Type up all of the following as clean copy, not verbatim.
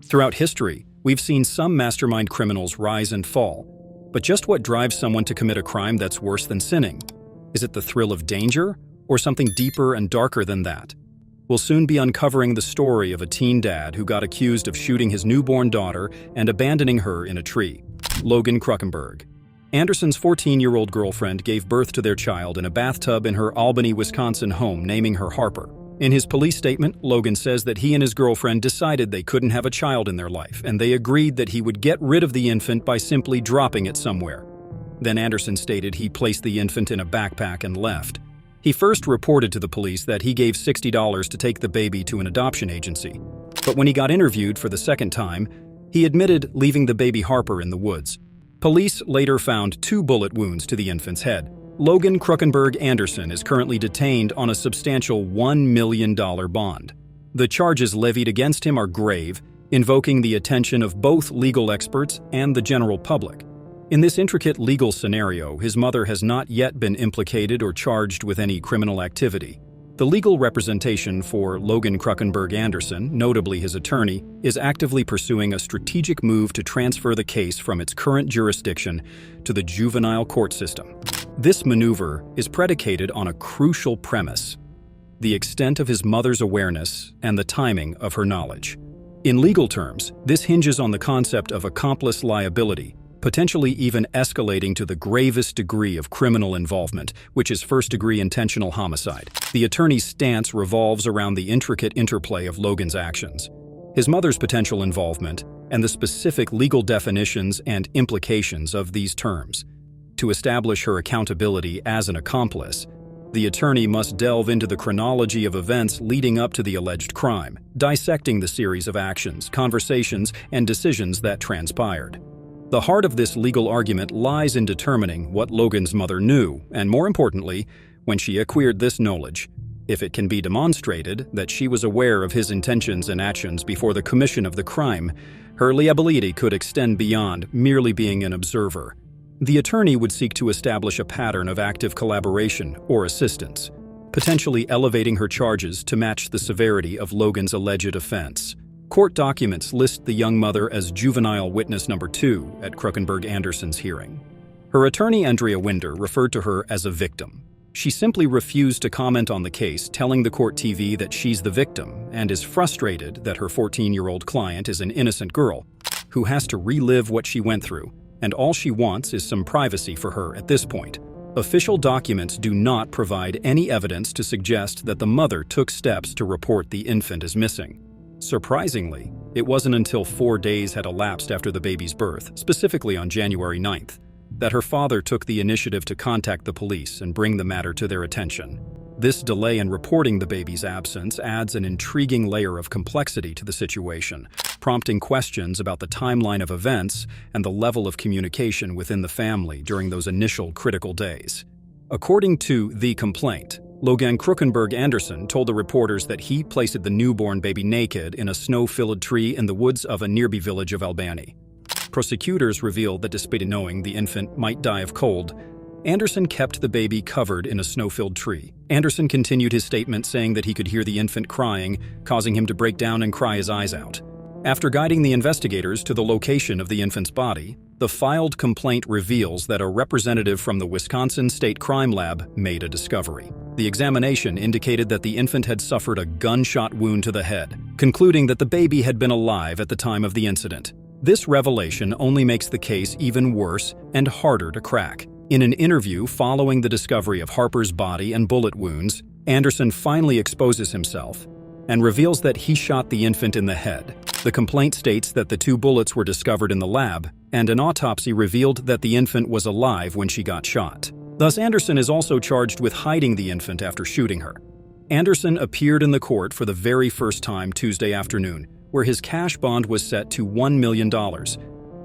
Throughout history, we've seen some mastermind criminals rise and fall. But just what drives someone to commit a crime that's worse than sinning? Is it the thrill of danger, or something deeper and darker than that? We'll soon be uncovering the story of a teen dad who got accused of shooting his newborn daughter and abandoning her in a tree. Logan Kruckenberg. Anderson's 14-year-old girlfriend gave birth to their child in a bathtub in her Albany, Wisconsin home, naming her Harper. In his police statement, Logan says that he and his girlfriend decided they couldn't have a child in their life, and they agreed that he would get rid of the infant by simply dropping it somewhere. Then Anderson stated he placed the infant in a backpack and left. He first reported to the police that he gave $60 to take the baby to an adoption agency. But when he got interviewed for the second time, he admitted leaving the baby Harper in the woods. Police later found 2 bullet wounds to the infant's head. Logan Kruckenberg Anderson is currently detained on a substantial $1 million bond. The charges levied against him are grave, invoking the attention of both legal experts and the general public. In this intricate legal scenario, his mother has not yet been implicated or charged with any criminal activity. The legal representation for Logan Kruckenberg Anderson, notably his attorney, is actively pursuing a strategic move to transfer the case from its current jurisdiction to the juvenile court system. This maneuver is predicated on a crucial premise: the extent of his mother's awareness and the timing of her knowledge. In legal terms, this hinges on the concept of accomplice liability, potentially even escalating to the gravest degree of criminal involvement, which is first-degree intentional homicide. The attorney's stance revolves around the intricate interplay of Logan's actions, his mother's potential involvement, and the specific legal definitions and implications of these terms. To establish her accountability as an accomplice, the attorney must delve into the chronology of events leading up to the alleged crime, dissecting the series of actions, conversations, and decisions that transpired. The heart of this legal argument lies in determining what Logan's mother knew, and more importantly, when she acquired this knowledge. If it can be demonstrated that she was aware of his intentions and actions before the commission of the crime, her liability could extend beyond merely being an observer. The attorney would seek to establish a pattern of active collaboration or assistance, potentially elevating her charges to match the severity of Logan's alleged offense. Court documents list the young mother as juvenile witness number 2 at Kruckenberg Anderson's hearing. Her attorney, Andrea Winder, referred to her as a victim. She simply refused to comment on the case, telling the court TV that she's the victim and is frustrated that her 14-year-old client is an innocent girl who has to relive what she went through, and all she wants is some privacy for her at this point. Official documents do not provide any evidence to suggest that the mother took steps to report the infant as missing. Surprisingly, it wasn't until 4 days had elapsed after the baby's birth, specifically on January 9th, that her father took the initiative to contact the police and bring the matter to their attention. This delay in reporting the baby's absence adds an intriguing layer of complexity to the situation, prompting questions about the timeline of events and the level of communication within the family during those initial critical days. According to the complaint, Logan Kruckenberg Anderson told the reporters that he placed the newborn baby naked in a snow-filled tree in the woods of a nearby village of Albany. Prosecutors revealed that despite knowing the infant might die of cold, Anderson kept the baby covered in a snow-filled tree. Anderson continued his statement saying that he could hear the infant crying, causing him to break down and cry his eyes out. After guiding the investigators to the location of the infant's body, the filed complaint reveals that a representative from the Wisconsin State Crime Lab made a discovery. The examination indicated that the infant had suffered a gunshot wound to the head, concluding that the baby had been alive at the time of the incident. This revelation only makes the case even worse and harder to crack. In an interview following the discovery of Harper's body and bullet wounds, Anderson finally exposes himself and reveals that he shot the infant in the head. The complaint states that the 2 bullets were discovered in the lab, and an autopsy revealed that the infant was alive when she got shot. Thus, Anderson is also charged with hiding the infant after shooting her. Anderson appeared in the court for the very first time Tuesday afternoon, where his cash bond was set to $1 million.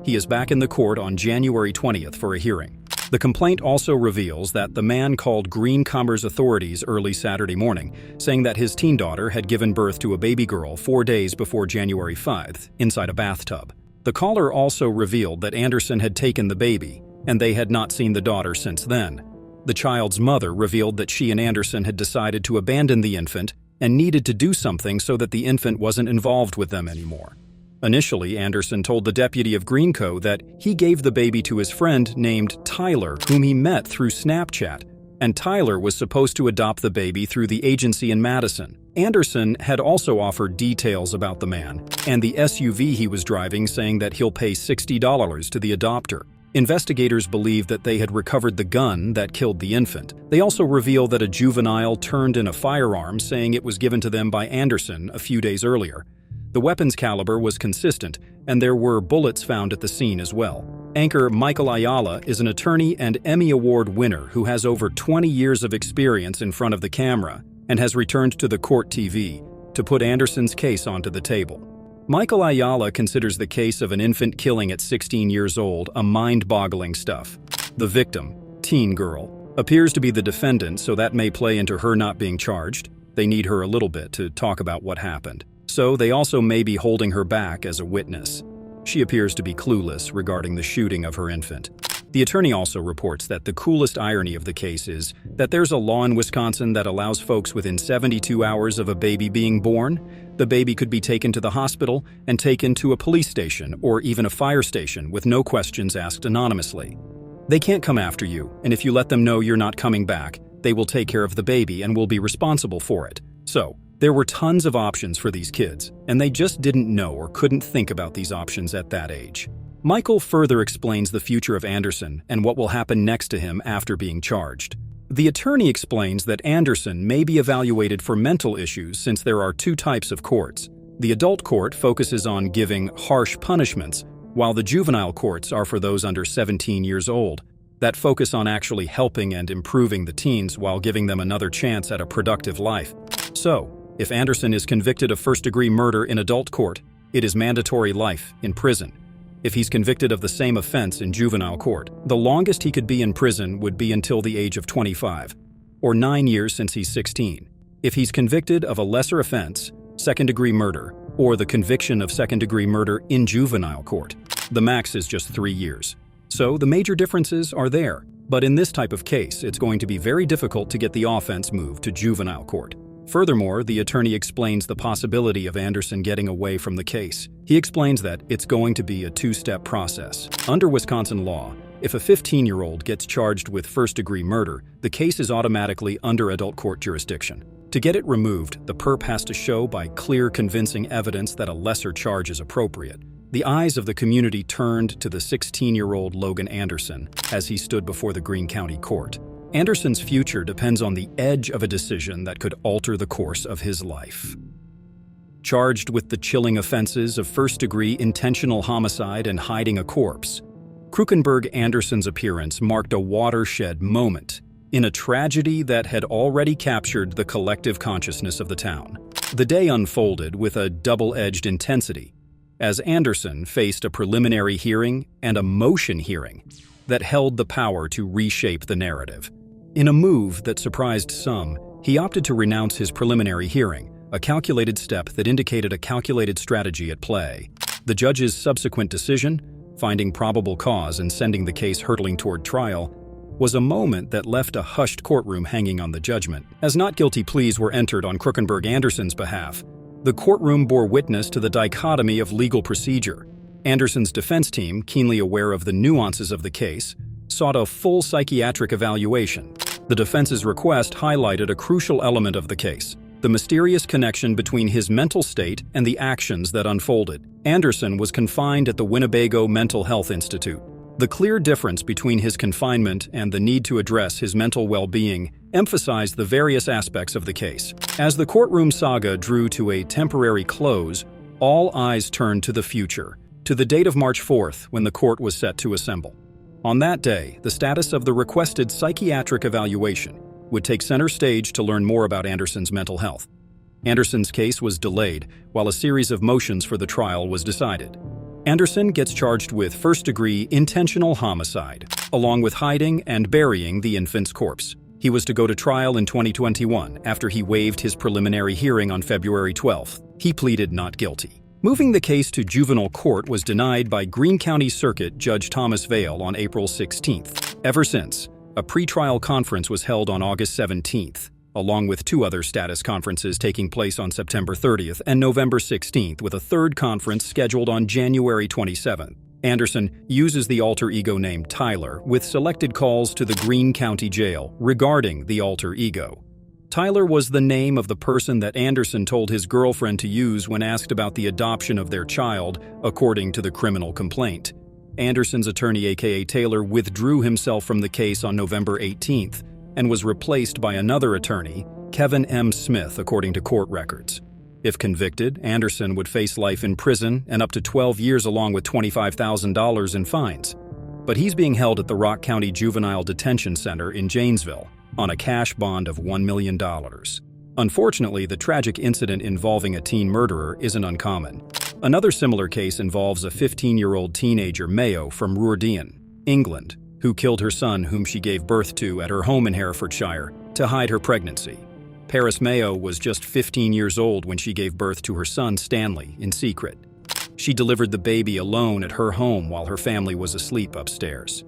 He is back in the court on January 20th for a hearing. The complaint also reveals that the man called Green Commerce authorities early Saturday morning, saying that his teen daughter had given birth to a baby girl 4 days before January 5th, inside a bathtub. The caller also revealed that Anderson had taken the baby, and they had not seen the daughter since then. The child's mother revealed that she and Anderson had decided to abandon the infant and needed to do something so that the infant wasn't involved with them anymore. Initially, Anderson told the deputy of Greenco that he gave the baby to his friend named Tyler, whom he met through Snapchat, and Tyler was supposed to adopt the baby through the agency in Madison. Anderson had also offered details about the man and the SUV he was driving, saying that he'll pay $60 to the adopter. Investigators believe that they had recovered the gun that killed the infant. They also reveal that a juvenile turned in a firearm, saying it was given to them by Anderson a few days earlier. The weapon's caliber was consistent, and there were bullets found at the scene as well. Anchor Michael Ayala is an attorney and Emmy Award winner who has over 20 years of experience in front of the camera and has returned to the court TV to put Anderson's case onto the table. Michael Ayala considers the case of an infant killing at 16 years old a mind-boggling stuff. The victim, teen girl, appears to be the defendant, so that may play into her not being charged. They need her a little bit to talk about what happened. So they also may be holding her back as a witness. She appears to be clueless regarding the shooting of her infant. The attorney also reports that the coolest irony of the case is that there's a law in Wisconsin that allows folks within 72 hours of a baby being born, the baby could be taken to the hospital and taken to a police station or even a fire station with no questions asked anonymously. They can't come after you, and if you let them know you're not coming back, they will take care of the baby and will be responsible for it. So, there were tons of options for these kids, and they just didn't know or couldn't think about these options at that age. Michael further explains the future of Anderson and what will happen next to him after being charged. The attorney explains that Anderson may be evaluated for mental issues since there are two types of courts. The adult court focuses on giving harsh punishments, while the juvenile courts are for those under 17 years old, that focus on actually helping and improving the teens while giving them another chance at a productive life. So, if Anderson is convicted of first-degree murder in adult court, it is mandatory life in prison. If he's convicted of the same offense in juvenile court, the longest he could be in prison would be until the age of 25, or 9 years since he's 16. If he's convicted of a lesser offense, second-degree murder, or the conviction of second-degree murder in juvenile court, the max is just 3 years. So the major differences are there, but in this type of case, it's going to be very difficult to get the offense moved to juvenile court. Furthermore, the attorney explains the possibility of Anderson getting away from the case. He explains that it's going to be a two-step process. Under Wisconsin law, if a 15-year-old gets charged with first-degree murder, the case is automatically under adult court jurisdiction. To get it removed, the perp has to show by clear, convincing evidence that a lesser charge is appropriate. The eyes of the community turned to the 16-year-old Logan Anderson as he stood before the Greene County Court. Anderson's future depends on the edge of a decision that could alter the course of his life. Charged with the chilling offenses of first-degree intentional homicide and hiding a corpse, Kruckenberg Anderson's appearance marked a watershed moment in a tragedy that had already captured the collective consciousness of the town. The day unfolded with a double-edged intensity, as Anderson faced a preliminary hearing and a motion hearing that held the power to reshape the narrative. In a move that surprised some, he opted to renounce his preliminary hearing, a calculated step that indicated a calculated strategy at play. The judge's subsequent decision, finding probable cause and sending the case hurtling toward trial, was a moment that left a hushed courtroom hanging on the judgment. As not guilty pleas were entered on Kruckenberg Anderson's behalf, the courtroom bore witness to the dichotomy of legal procedure. Anderson's defense team, keenly aware of the nuances of the case, sought a full psychiatric evaluation. The defense's request highlighted a crucial element of the case: the mysterious connection between his mental state and the actions that unfolded. Anderson was confined at the Winnebago Mental Health Institute. The clear difference between his confinement and the need to address his mental well-being emphasized the various aspects of the case. As the courtroom saga drew to a temporary close, all eyes turned to the future, to the date of March 4th, when the court was set to assemble. On that day, the status of the requested psychiatric evaluation would take center stage to learn more about Anderson's mental health. Anderson's case was delayed while a series of motions for the trial was decided. Anderson gets charged with first-degree intentional homicide, along with hiding and burying the infant's corpse. He was to go to trial in 2021 after he waived his preliminary hearing on February 12th. He pleaded not guilty. Moving the case to juvenile court was denied by Greene County Circuit Judge Thomas Vail on April 16th. Ever since, a pretrial conference was held on August 17th. along with 2 other status conferences taking place on September 30th and November 16th, with a 3rd conference scheduled on January 27th. Anderson uses the alter ego name Tyler, with selected calls to the Greene County Jail regarding the alter ego. Tyler was the name of the person that Anderson told his girlfriend to use when asked about the adoption of their child, according to the criminal complaint. Anderson's attorney, aka Taylor, withdrew himself from the case on November 18th and was replaced by another attorney, Kevin M. Smith, according to court records. If convicted, Anderson would face life in prison and up to 12 years along with $25,000 in fines. But he's being held at the Rock County Juvenile Detention Center in Janesville on a cash bond of $1 million. Unfortunately, the tragic incident involving a teen murderer isn't uncommon. Another similar case involves a 15-year-old teenager, Mayo, from Roordean, England, who killed her son, whom she gave birth to at her home in Herefordshire, to hide her pregnancy. Paris Mayo was just 15 years old when she gave birth to her son, Stanley, in secret. She delivered the baby alone at her home while her family was asleep upstairs.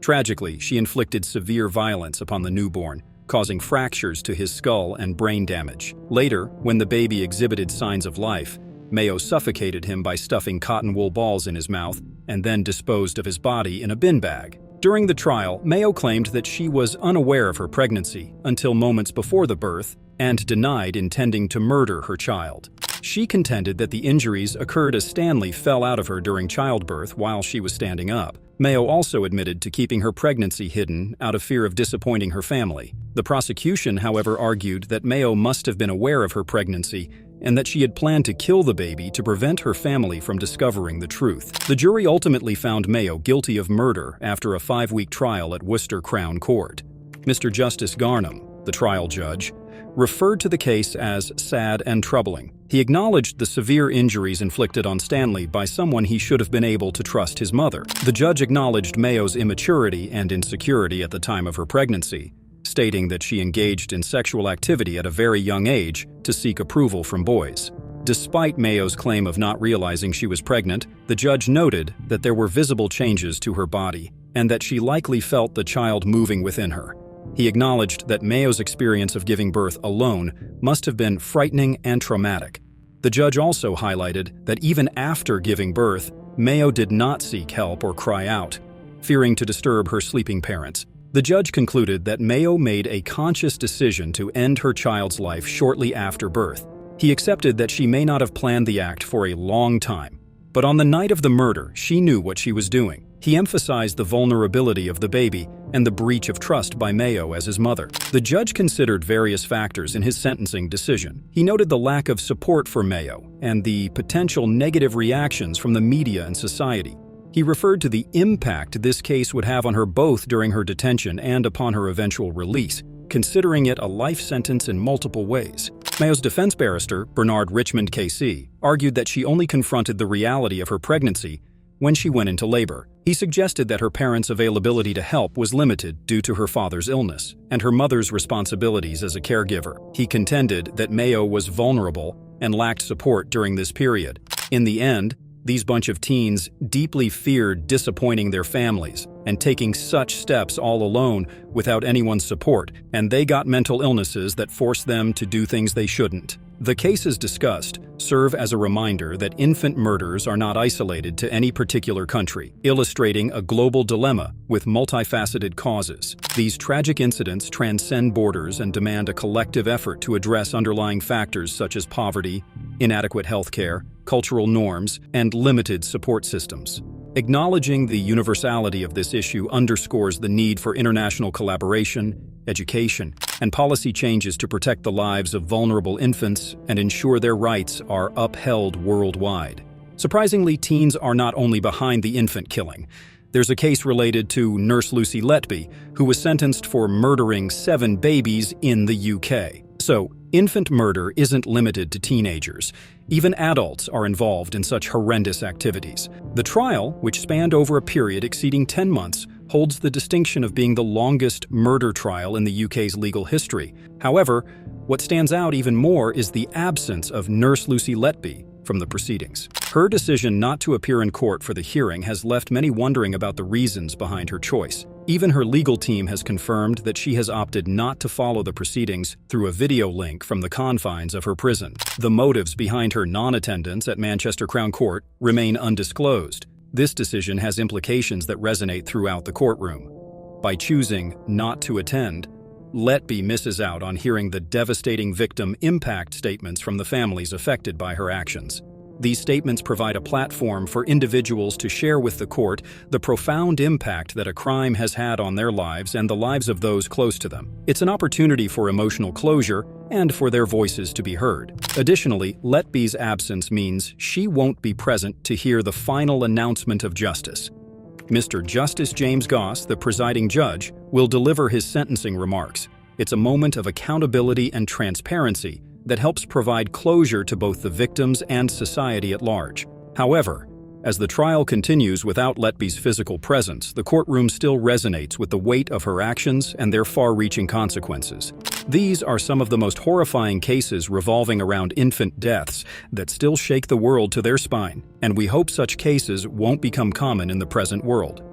Tragically, she inflicted severe violence upon the newborn, causing fractures to his skull and brain damage. Later, when the baby exhibited signs of life, Mayo suffocated him by stuffing cotton wool balls in his mouth and then disposed of his body in a bin bag. During the trial, Mayo claimed that she was unaware of her pregnancy until moments before the birth and denied intending to murder her child. She contended that the injuries occurred as Stanley fell out of her during childbirth while she was standing up. Mayo also admitted to keeping her pregnancy hidden out of fear of disappointing her family. The prosecution, however, argued that Mayo must have been aware of her pregnancy and that she had planned to kill the baby to prevent her family from discovering the truth. The jury ultimately found Mayo guilty of murder after a 5-week trial at Worcester Crown Court. Mr. Justice Garnham, the trial judge, referred to the case as sad and troubling. He acknowledged the severe injuries inflicted on Stanley by someone he should have been able to trust, his mother. The judge acknowledged Mayo's immaturity and insecurity at the time of her pregnancy, stating that she engaged in sexual activity at a very young age to seek approval from boys. Despite Mayo's claim of not realizing she was pregnant, the judge noted that there were visible changes to her body and that she likely felt the child moving within her. He acknowledged that Mayo's experience of giving birth alone must have been frightening and traumatic. The judge also highlighted that even after giving birth, Mayo did not seek help or cry out, fearing to disturb her sleeping parents. The judge concluded that Mayo made a conscious decision to end her child's life shortly after birth. He accepted that she may not have planned the act for a long time, but on the night of the murder, she knew what she was doing. He emphasized the vulnerability of the baby and the breach of trust by Mayo as his mother. The judge considered various factors in his sentencing decision. He noted the lack of support for Mayo and the potential negative reactions from the media and society. He referred to the impact this case would have on her both during her detention and upon her eventual release, considering it a life sentence in multiple ways. Mayo's defense barrister, Bernard Richmond KC, argued that she only confronted the reality of her pregnancy when she went into labor. He suggested that her parents' availability to help was limited due to her father's illness and her mother's responsibilities as a caregiver. He contended that Mayo was vulnerable and lacked support during this period. In the end, these bunch of teens deeply feared disappointing their families and taking such steps all alone without anyone's support, and they got mental illnesses that forced them to do things they shouldn't. The cases discussed serve as a reminder that infant murders are not isolated to any particular country, illustrating a global dilemma with multifaceted causes. These tragic incidents transcend borders and demand a collective effort to address underlying factors such as poverty, inadequate health care, cultural norms, and limited support systems. Acknowledging the universality of this issue underscores the need for international collaboration, education, and policy changes to protect the lives of vulnerable infants and ensure their rights are upheld worldwide. Surprisingly, teens are not only behind the infant killing. There's a case related to nurse Lucy Letby, who was sentenced for murdering 7 babies in the UK. So, infant murder isn't limited to teenagers. Even adults are involved in such horrendous activities. The trial, which spanned over a period exceeding 10 months, holds the distinction of being the longest murder trial in the UK's legal history. However, what stands out even more is the absence of nurse Lucy Letby from the proceedings. Her decision not to appear in court for the hearing has left many wondering about the reasons behind her choice. Even her legal team has confirmed that she has opted not to follow the proceedings through a video link from the confines of her prison. The motives behind her non-attendance at Manchester Crown Court remain undisclosed. This decision has implications that resonate throughout the courtroom. By choosing not to attend, Letby misses out on hearing the devastating victim impact statements from the families affected by her actions. These statements provide a platform for individuals to share with the court the profound impact that a crime has had on their lives and the lives of those close to them. It's an opportunity for emotional closure and for their voices to be heard. Additionally, Letby's absence means she won't be present to hear the final announcement of justice. Mr. Justice James Goss, the presiding judge, will deliver his sentencing remarks. It's a moment of accountability and transparency that helps provide closure to both the victims and society at large. However, as the trial continues without Letby's physical presence, the courtroom still resonates with the weight of her actions and their far-reaching consequences. These are some of the most horrifying cases revolving around infant deaths that still shake the world to their spine, and we hope such cases won't become common in the present world.